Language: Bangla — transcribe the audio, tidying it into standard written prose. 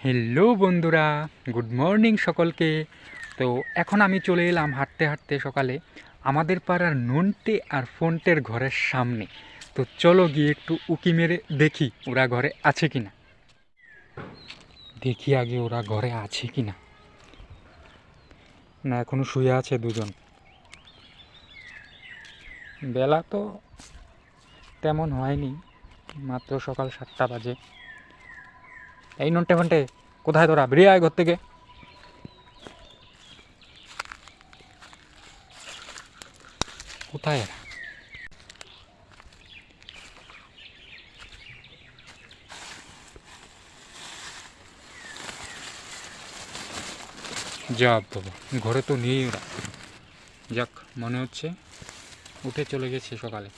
হ্যালো বন্ধুরা, গুড মর্নিং সকলকে। তো এখন আমি চলে এলাম হাঁটতে হাঁটতে সকালে আমাদের পাড়ার নন্টে আর ফন্টের ঘরের সামনে। তো চলো গিয়ে একটু উকি মেরে দেখি ওরা ঘরে আছে কিনা। দেখি আগে ওরা ঘরে আছে কিনা। না, এখনো শুয়ে আছে দুজন। বেলা তো তেমন হয়নি, মাত্র সকাল 7টা বাজে। এই নন্টে ফন্টে, কোথায় তোরা? বেরিয়ে আয় ঘর থেকে। কোথায় এরা? যা বাবা, ঘরে তো নেই ওরা। যাক, মনে হচ্ছে উঠে চলে গেছে সকালে।